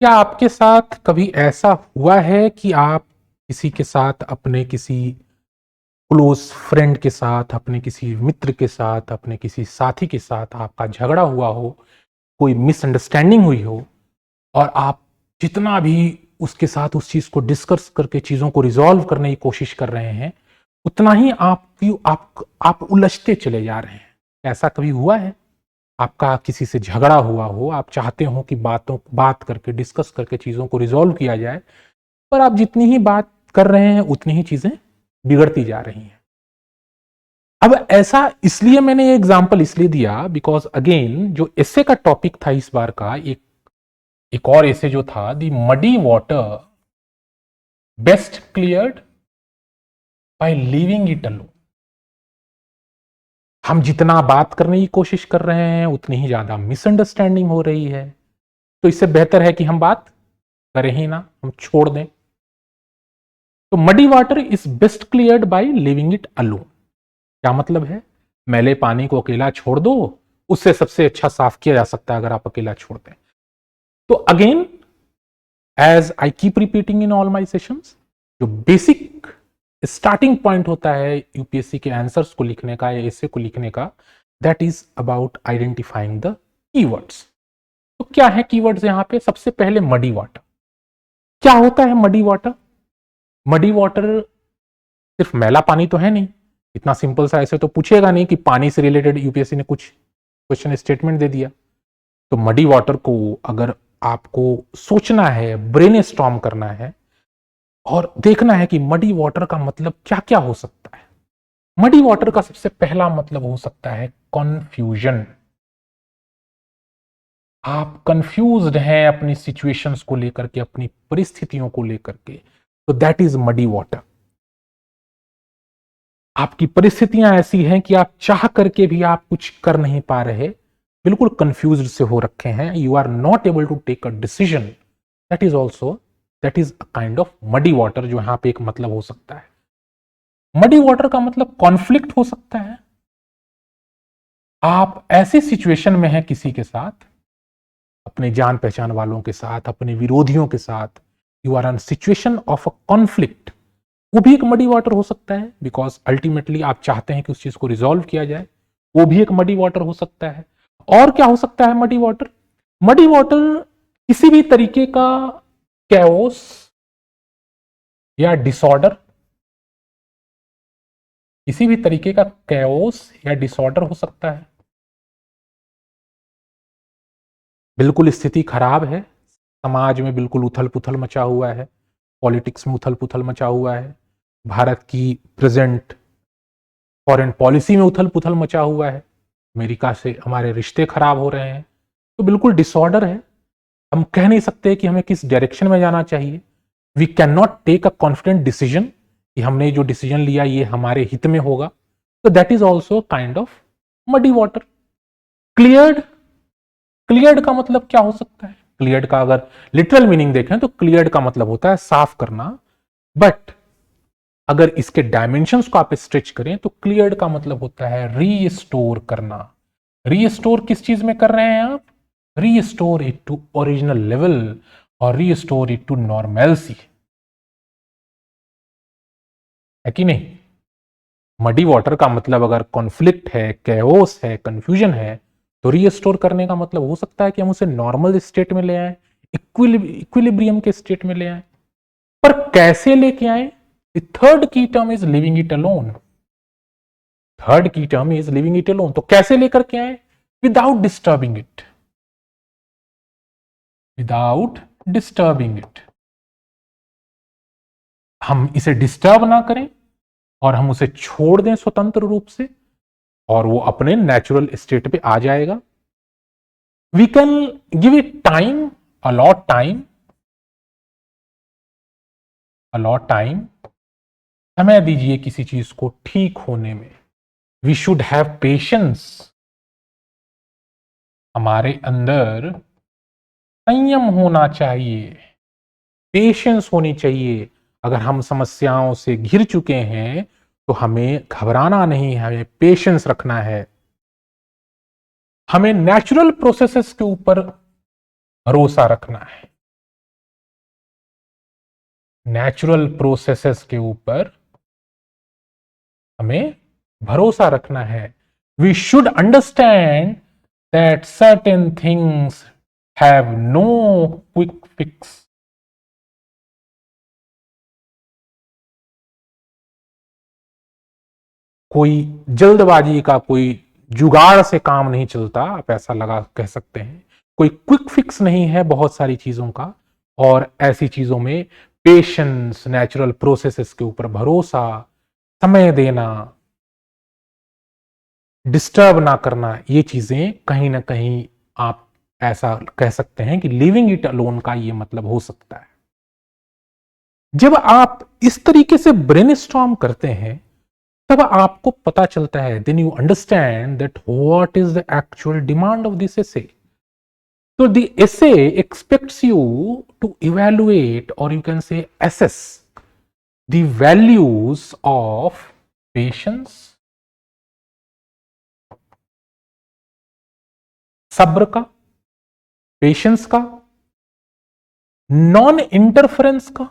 क्या आपके साथ कभी ऐसा हुआ है कि आप किसी के साथ, अपने किसी क्लोज फ्रेंड के साथ, अपने किसी मित्र के साथ, अपने किसी साथी के साथ आपका झगड़ा हुआ हो, कोई मिसअंडरस्टैंडिंग हुई हो और आप जितना भी उसके साथ उस चीज को डिस्कस करके चीजों को रिजॉल्व करने की कोशिश कर रहे हैं, उतना ही आप उलझते चले जा रहे हैं। ऐसा कभी हुआ है? आपका किसी से झगड़ा हुआ हो, आप चाहते हो कि बात करके डिस्कस करके चीजों को रिजॉल्व किया जाए, पर आप जितनी ही बात कर रहे हैं उतनी ही चीजें बिगड़ती जा रही हैं। अब ऐसा इसलिए मैंने ये एग्जांपल इसलिए दिया बिकॉज अगेन जो एसे का टॉपिक था इस बार का, एक और एसे जो था, the muddy water best cleared by leaving it alone. हम जितना बात करने की कोशिश कर रहे हैं उतनी ही ज्यादा मिसअंडरस्टैंडिंग हो रही है, तो इससे बेहतर है कि हम बात करें ही ना, हम छोड़ दें। तो muddy water is best cleared by living it alone. क्या मतलब है? मैले पानी को अकेला छोड़ दो, उससे सबसे अच्छा साफ किया जा सकता है अगर आप अकेला छोड़ दें। तो again, as I keep repeating in all my sessions, जो बेसिक स्टार्टिंग पॉइंट होता है यूपीएससी के आंसर्स को लिखने का या एसे को लिखने का, that is about identifying the keywords. तो क्या है कीवर्ड्स यहां पे? सबसे पहले मडी वाटर। क्या होता है मडी वाटर? मडी वाटर सिर्फ मैला पानी तो है नहीं, इतना सिंपल सा ऐसे तो पूछेगा नहीं कि पानी से रिलेटेड यूपीएससी ने कुछ क्वेश्चन स्टेटमेंट दे दिया। तो मडी वाटर को अगर आपको सोचना है, ब्रेन स्टॉर्म करना है और देखना है कि मडी वाटर का मतलब क्या क्या हो सकता है। मडी वाटर का सबसे पहला मतलब हो सकता है कॉन्फ्यूजन। आप कंफ्यूज्ड हैं अपनी सिचुएशंस को लेकर के, अपनी परिस्थितियों को लेकर के, तो दैट इज मडी वाटर। आपकी परिस्थितियां ऐसी हैं कि आप चाह करके भी आप कुछ कर नहीं पा रहे, बिल्कुल कंफ्यूज्ड से हो रखे हैं, you are not able to take a decision. That is a kind of muddy water, जो यहां पे एक मतलब हो सकता है। मडी वाटर का मतलब कॉन्फ्लिक्ट हो सकता है। आप ऐसी सिचुएशन में हैं किसी के साथ, अपने जान पहचान वालों के साथ, अपने विरोधियों के साथ, you are an situation of a conflict. वो भी एक मडी वाटर हो सकता है बिकॉज अल्टीमेटली आप चाहते हैं कि उस चीज को रिजॉल्व किया जाए, वो भी एक मडी वाटर हो सकता है। और क्या हो सकता है मडी वाटर? मडी वाटर किसी भी तरीके का कैओस या डिसऑर्डर, किसी भी तरीके का कैओस या डिसऑर्डर हो सकता है। बिल्कुल स्थिति खराब है, समाज में बिल्कुल उथल पुथल मचा हुआ है, पॉलिटिक्स में उथल पुथल मचा हुआ है, भारत की प्रेजेंट फॉरेन पॉलिसी में उथल पुथल मचा हुआ है, अमेरिका से हमारे रिश्ते खराब हो रहे हैं, तो बिल्कुल डिसऑर्डर है। हम कह नहीं सकते कि हमें किस डायरेक्शन में जाना चाहिए। We can not take a confident decision कि हमने जो डिसीजन लिया ये हमारे हित में होगा। तो that is also kind of muddy water. Cleared, cleared का मतलब क्या हो सकता है? क्लियर्ड का अगर लिटरल मीनिंग देखें तो क्लियर्ड का मतलब होता है साफ करना, बट अगर इसके डायमेंशंस को आप स्ट्रेच करें तो क्लियर्ड का मतलब होता है रीस्टोर करना। रीस्टोर किस चीज में कर रहे हैं आप? Restore it to original level और रीस्टोर इट टू नॉर्मेल्सी, है कि नहीं? मडी वाटर का मतलब अगर कॉन्फ्लिक्ट है, कैओस है, कंफ्यूजन है, तो रीस्टोर करने का मतलब हो सकता है कि हम उसे नॉर्मल स्टेट में ले आए, इक्विलिब्रियम के स्टेट में ले आए। पर कैसे लेके आए? थर्ड की term is living it alone. Third की term is living it alone, तो कैसे लेकर के आए? Without disturbing it, without disturbing it. हम इसे डिस्टर्ब ना करें और हम उसे छोड़ दें स्वतंत्र रूप से, और वो अपने नेचुरल स्टेट पे आ जाएगा। We can give it time, allot time, allot time, समय दीजिए किसी चीज को ठीक होने में। वी शुड हैव पेशेंस, हमारे अंदर संयम होना चाहिए, पेशेंस होनी चाहिए। अगर हम समस्याओं से घिर चुके हैं तो हमें घबराना नहीं है, हमें पेशेंस रखना है, हमें नेचुरल प्रोसेसेस के ऊपर भरोसा रखना है। नेचुरल प्रोसेसेस के ऊपर हमें भरोसा रखना है। We should understand that certain things have no quick fix. कोई जल्दबाजी का, कोई जुगाड़ से काम नहीं चलता, आप ऐसा लगा कह सकते हैं। कोई क्विक फिक्स नहीं है बहुत सारी चीजों का, और ऐसी चीजों में पेशेंस, नेचुरल प्रोसेसेस के ऊपर भरोसा, समय देना, डिस्टर्ब ना करना, ये चीजें कहीं ना कहीं आप ऐसा कह सकते हैं कि लिविंग इट अलोन का ये मतलब हो सकता है। जब आप इस तरीके से ब्रेनस्टॉर्म करते हैं तब आपको पता चलता है, then you understand that what is the actual demand of this essay. तो the essay expects you to evaluate, और you can say assess the values of patience, सब्र का, पेशेंस का, नॉन इंटरफेरेंस का,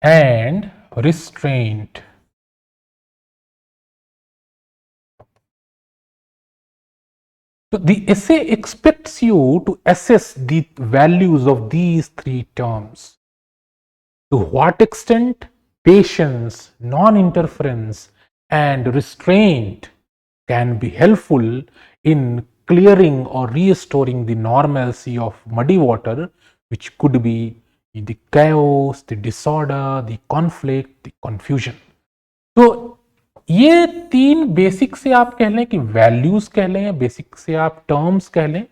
and restraint. So the essay expects you to assess the values of these three terms. To what extent patience, non-interference, and restraint can be helpful in clearing or restoring the normalcy of muddy water, which could be the chaos, the disorder, the conflict, the confusion. तो ये तीन basic से आप कह लें कि values कह लें, या बेसिक से आप टर्म्स कह लें,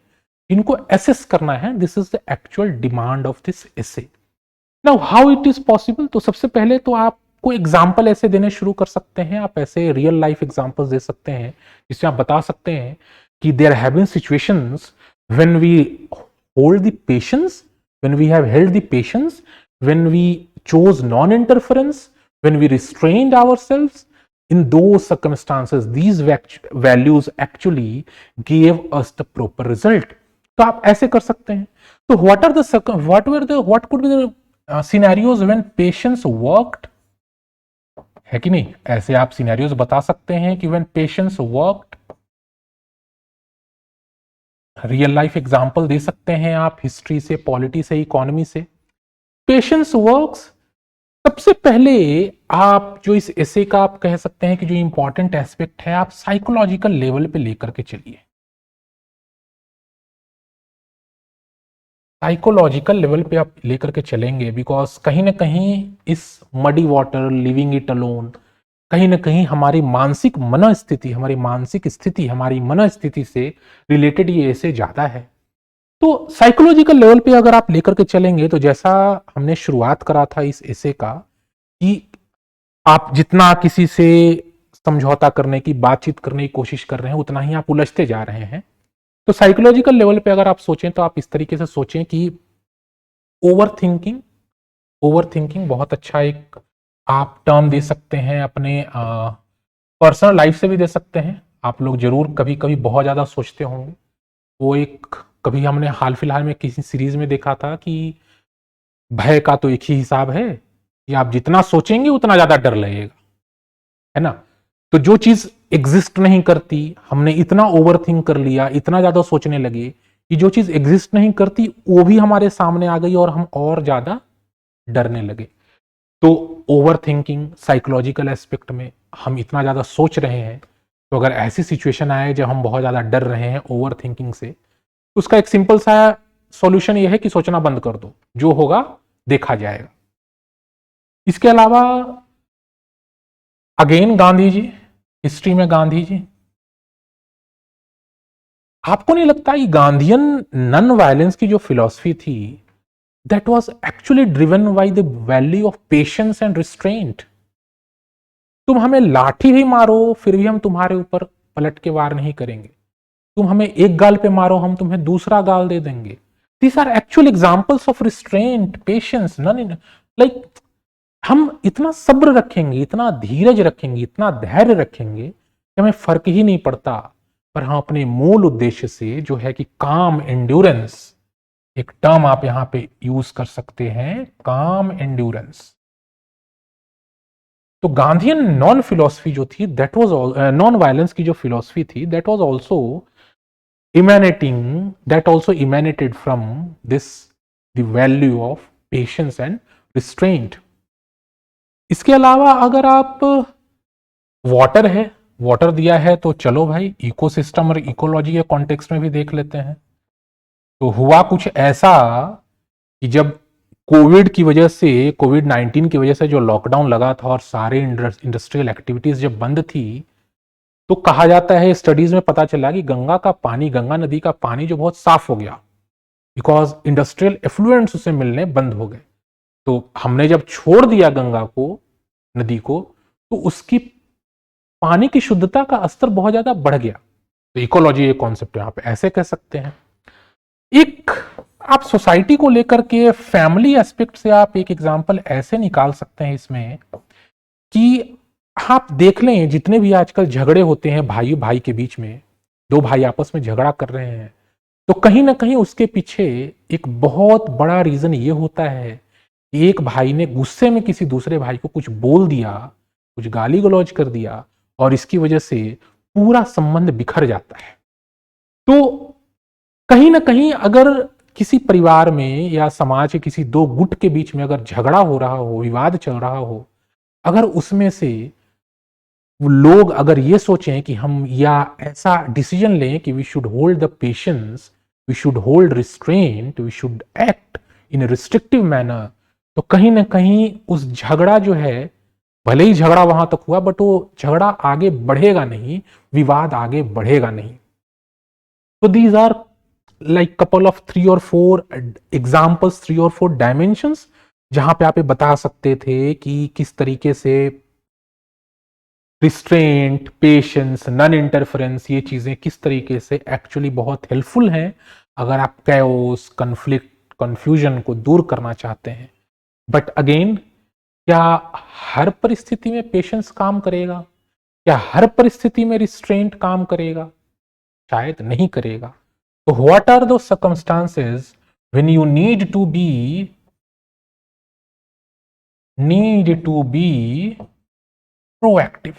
इनको एसेस करना है। This is the actual demand of this essay. Now how it is possible? तो सबसे पहले तो आपको एग्जाम्पल ऐसे देने शुरू कर सकते हैं, आप ऐसे रियल लाइफ एग्जाम्पल्स दे सकते हैं जिससे आप बता सकते हैं कि there have been situations when we hold the patience, when we have held the patience, when we chose non interference, when we restrained ourselves. In those circumstances, these values actually gave us the proper result. तो आप ऐसे कर सकते हैं। तो what could be the scenarios when patience worked? है कि नहीं? ऐसे आप सिनेरियोज बता सकते हैं कि when patience worked, real life example दे सकते हैं आप, हिस्ट्री से, पॉलिटी से, इकोनॉमी से। पेशेंस वर्क्स, सबसे पहले आप जो इस एसे का आप कह सकते हैं कि जो इंपॉर्टेंट एस्पेक्ट है, आप साइकोलॉजिकल लेवल पे लेकर के चलिए। साइकोलॉजिकल लेवल पे आप लेकर के चलेंगे, बिकॉज कहीं ना कहीं इस muddy water, living it alone, कहीं ना कहीं हमारी मानसिक मनस्थिति, हमारी मानसिक स्थिति, हमारी मनस्थिति से रिलेटेड ये एसे ज्यादा है। तो साइकोलॉजिकल लेवल पे अगर आप लेकर के चलेंगे, तो जैसा हमने शुरुआत करा था इस एसे का कि आप जितना किसी से समझौता करने की, बातचीत करने की कोशिश कर रहे हैं, उतना ही आप उलझते जा रहे हैं। तो साइकोलॉजिकल लेवल पे अगर आप सोचें तो आप इस तरीके से सोचें कि ओवर थिंकिंग बहुत अच्छा एक आप टर्म दे सकते हैं, अपने पर्सनल लाइफ से भी दे सकते हैं। आप लोग जरूर कभी कभी बहुत ज्यादा सोचते होंगे। वो एक कभी हमने हाल फिलहाल में किसी सीरीज में देखा था कि भय का तो एक ही हिसाब है कि आप जितना सोचेंगे उतना ज्यादा डर लगेगा, है ना। तो जो चीज एग्जिस्ट नहीं करती, हमने इतना ओवर थिंक कर लिया, इतना ज्यादा सोचने लगे कि जो चीज एग्जिस्ट नहीं करती वो भी हमारे सामने आ गई और हम और ज्यादा डरने लगे। तो ओवर थिंकिंग साइकोलॉजिकल एस्पेक्ट में हम इतना ज्यादा सोच रहे हैं, तो अगर ऐसी सिचुएशन आए जब हम बहुत ज्यादा डर रहे हैं ओवर थिंकिंग से, उसका एक सिंपल सा सॉल्यूशन यह है कि सोचना बंद कर दो, जो होगा देखा जाएगा। इसके अलावा अगेन गांधी जी, हिस्ट्री में गांधी जी, आपको नहीं लगता ये गांधीयन नॉन वायलेंस की जो फिलॉसफी थी, that was actually driven by the value of patience and restraint. तुम हमें लाठी भी मारो फिर भी हम तुम्हारे ऊपर पलट के वार नहीं करेंगे। तुम हमें एक गाल पे मारो, हम तुम्हें दूसरा गाल दे देंगे। These are actual examples of restraint, patience, non like हम इतना सब्र रखेंगे, इतना धीरज रखेंगे, इतना धैर्य रखेंगे कि हमें फर्क ही नहीं पड़ता पर हम अपने मूल उद्देश्य से जो है कि काम एंड्योरेंस, एक टर्म आप यहां पे यूज कर सकते हैं, काम एंड्योरेंस। तो गांधीयन नॉन फिलॉसफी जो थी, दैट वाज नॉन वायलेंस की जो फिलॉसफी थी, that was also emanated from this, the value of patience and restraint. इसके अलावा अगर आप वाटर है, वाटर दिया है तो चलो भाई इकोसिस्टम और इकोलॉजी के कॉन्टेक्स्ट में भी देख लेते हैं। तो हुआ कुछ ऐसा कि जब कोविड 19 की वजह से जो लॉकडाउन लगा था और सारे इंडस्ट्रियल एक्टिविटीज जब बंद थी, तो कहा जाता है, स्टडीज में पता चला कि गंगा का पानी, गंगा नदी का पानी जो बहुत साफ हो गया, बिकॉज इंडस्ट्रियल एफ्लुएंट्स उसे मिलने बंद हो गए। तो हमने जब छोड़ दिया गंगा को, नदी को, तो उसकी पानी की शुद्धता का स्तर बहुत ज्यादा बढ़ गया। तो इकोलॉजी ये कॉन्सेप्ट यहां पे ऐसे कह सकते हैं। एक आप सोसाइटी को लेकर के फैमिली एस्पेक्ट से आप एक एग्जांपल ऐसे निकाल सकते हैं इसमें कि आप देख लें, जितने भी आजकल झगड़े होते हैं भाई भाई के बीच में, दो भाई आपस में झगड़ा कर रहे हैं, तो कहीं ना कहीं उसके पीछे एक बहुत बड़ा रीजन ये होता है कि एक भाई ने गुस्से में किसी दूसरे भाई को कुछ बोल दिया, कुछ गाली गलौज कर दिया, और इसकी वजह से पूरा संबंध बिखर जाता है। तो कहीं ना कहीं अगर किसी परिवार में या समाज के किसी दो गुट के बीच में अगर झगड़ा हो रहा हो, विवाद चल रहा हो, अगर उसमें से लोग अगर ये सोचें कि हम या ऐसा डिसीजन लें कि we should hold the patience, we should hold restraint, we should act in restrictive manner, तो कहीं ना कहीं उस झगड़ा जो है, भले ही झगड़ा वहां तक हुआ, बट वो झगड़ा आगे बढ़ेगा नहीं, विवाद आगे बढ़ेगा नहीं। तो these are like couple of 3 or 4 examples, 3 or 4 dimensions, जहां पे आप ये बता सकते थे कि किस तरीके से रिस्ट्रेंट, पेशेंस, नॉन इंटरफेरेंस, ये चीजें किस तरीके से एक्चुअली बहुत हेल्पफुल हैं अगर आप कैओस, कन्फ्लिक्ट, कंफ्यूजन को दूर करना चाहते हैं। बट अगेन, क्या हर परिस्थिति में पेशेंस काम करेगा? क्या हर परिस्थिति में रिस्ट्रेंट काम करेगा? शायद नहीं करेगा। तो what are the circumstances when you need to be proactive?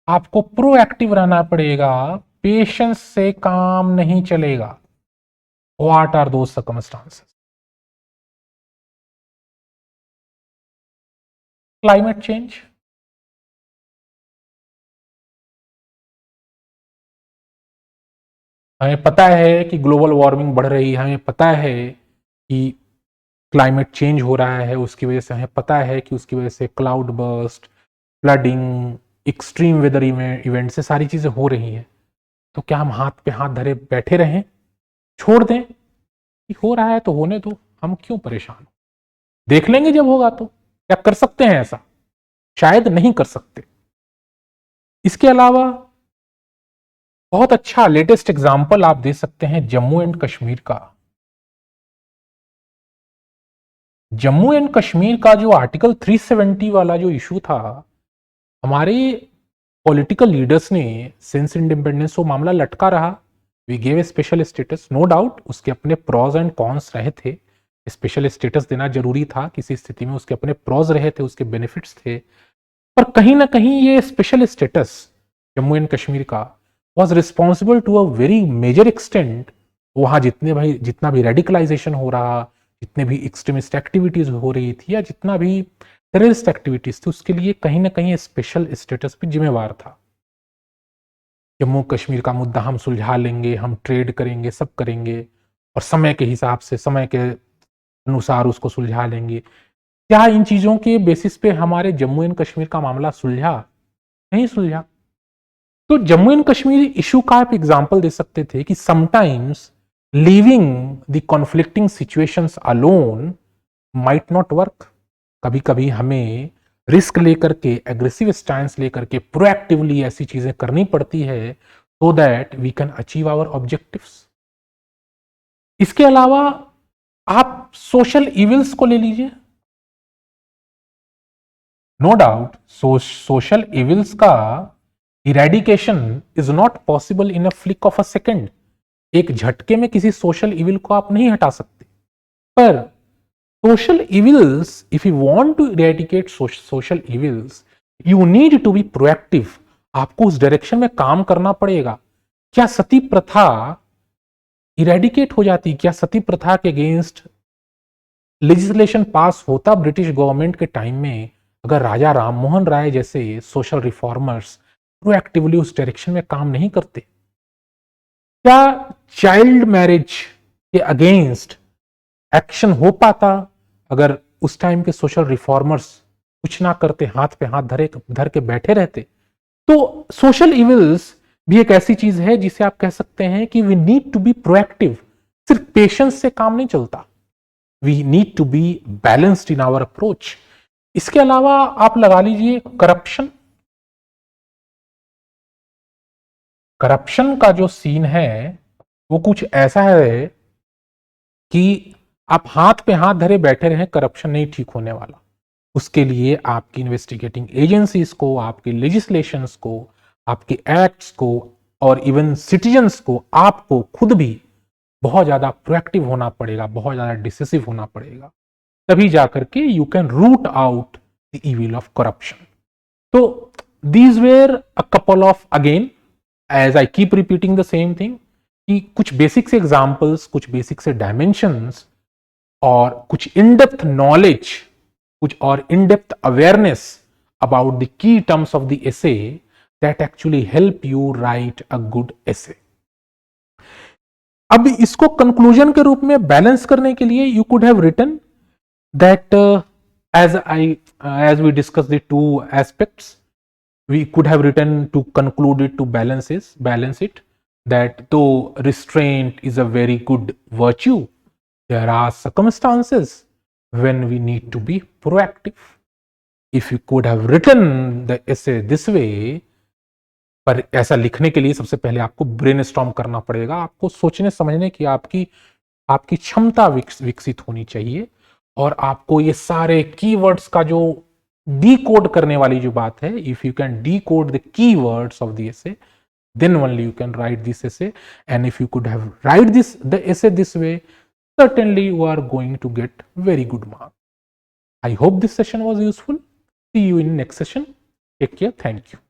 आपको प्रोएक्टिव रहना पड़ेगा, पेशेंस से काम नहीं चलेगा। What are the circumstances? Climate change, हमें पता है कि ग्लोबल वार्मिंग बढ़ रही है, हमें पता है कि क्लाइमेट चेंज हो रहा है, उसकी वजह से हमें पता है कि उसकी वजह से cloud burst, flooding, extreme weather event से सारी चीजें हो रही हैं। तो क्या हम हाथ पे हाथ धरे बैठे रहें, छोड़ दें कि हो रहा है तो होने दो, हम क्यों परेशान हो, देख लेंगे जब होगा तो? क्या कर सकते हैं ऐसा? शायद नहीं कर सकते। इसके अलावा बहुत अच्छा लेटेस्ट एग्जांपल आप दे सकते हैं जम्मू एंड कश्मीर का। जम्मू एंड कश्मीर का जो आर्टिकल 370 वाला जो इशू था, हमारे पॉलिटिकल लीडर्स ने सिंस इंडिपेंडेंस वो मामला लटका रहा। We gave a special status, no doubt उसके अपने प्रॉज एंड कॉन्स रहे थे, स्पेशल स्टेटस देना जरूरी था किसी स्थिति में, उसके अपने प्रॉज रहे थे, उसके बेनिफिट्स थे। पर कहीं ना कहीं ये special status Jammu and Kashmir का was responsible to a very major extent. वहां जितना भी रेडिकलाइजेशन हो रहा, जितने भी एक्सट्रीमिस्ट एक्टिविटीज हो रही थी, या जितना भी टेररिस्ट एक्टिविटीज थी, उसके लिए कहीं ना कहीं स्पेशल स्टेटस भी जिम्मेवार था। जम्मू कश्मीर का मुद्दा हम सुलझा लेंगे, हम ट्रेड करेंगे, सब करेंगे, और समय के हिसाब से, समय के अनुसार उसको सुलझा लेंगे। क्या इन चीजों के बेसिस पे हमारे जम्मू एंड कश्मीर का मामला सुलझा? नहीं सुलझा। तो जम्मू एंड कश्मीर इशू का आप एग्जांपल दे सकते थे कि sometimes leaving the conflicting situations alone might not work. कभी कभी हमें रिस्क लेकर के, एग्रेसिव स्टैंस लेकर के, प्रोएक्टिवली ऐसी चीजें करनी पड़ती है so that we can achieve our objectives. इसके अलावा आप सोशल इविल्स को ले लीजिए। नो डाउट सोशल इविल्स का eradication is not possible in a flick of a second. एक झटके में किसी सोशल इविल को आप नहीं हटा सकते, पर social evils, if you want to eradicate social evils, you need to be proactive। आपको उस डायरेक्शन में काम करना पड़ेगा। क्या सती प्रथा इरेडिकेट हो जाती? क्या सती प्रथा के अगेंस्ट लेजिस्लेशन पास होता ब्रिटिश गवर्नमेंट के टाइम में, अगर राजा राममोहन राय जैसे सोशल रिफॉर्मर्स प्रोएक्टिवली उस डायरेक्शन में काम नहीं करते? क्या चाइल्ड मैरिज के अगेंस्ट एक्शन हो पाता अगर उस टाइम के सोशल रिफॉर्मर्स कुछ ना करते, हाथ पे हाथ धर के बैठे रहते? तो सोशल इविल्स भी एक ऐसी चीज है जिसे आप कह सकते हैं कि we need to be proactive. सिर्फ पेशेंस से काम नहीं चलता, we need to be balanced in our approach. इसके अलावा आप लगा लीजिए करप्शन। करप्शन का जो सीन है वो कुछ ऐसा है कि आप हाथ पे हाथ धरे बैठे रहें, करप्शन नहीं ठीक होने वाला। उसके लिए आपकी इन्वेस्टिगेटिंग एजेंसीज को, आपके लेजिस्लेशंस को, आपके एक्ट्स को और इवन सिटीजन्स को, आपको खुद भी बहुत ज्यादा प्रोएक्टिव होना पड़ेगा, बहुत ज्यादा डिसिसिव होना पड़ेगा, तभी जाकर के you can root out the evil of corruption. तो these were a couple of, again as I keep repeating the same thing, कि कुछ बेसिक से एग्जाम्पल्स, कुछ बेसिक से डायमेंशंस और कुछ इन डेप्थ नॉलेज, कुछ और in depth awareness about the key terms of the essay that actually help you write a good essay. अब इसको कंक्लूजन के रूप में बैलेंस करने के लिए you could have written that as we discuss the two aspects, we could have written to conclude it, to balance it, that though restraint is a very good virtue, there are circumstances when we need to be proactive. If you could have written the essay this way, पर ऐसा लिखने के लिए सबसे पहले आपको brainstorm करना पड़ेगा, आपको सोचने समझने की आपकी क्षमता विकसित होनी चाहिए, और आपको ये सारे कीवर्ड्स का जो डीकोड करने वाली जो बात है, if you can decode the keywords of the essay, then only you can write this essay. And if you could have write the essay this way, certainly you are going to get very good mark. I hope this session was useful. See you in next session. Take care. Thank you.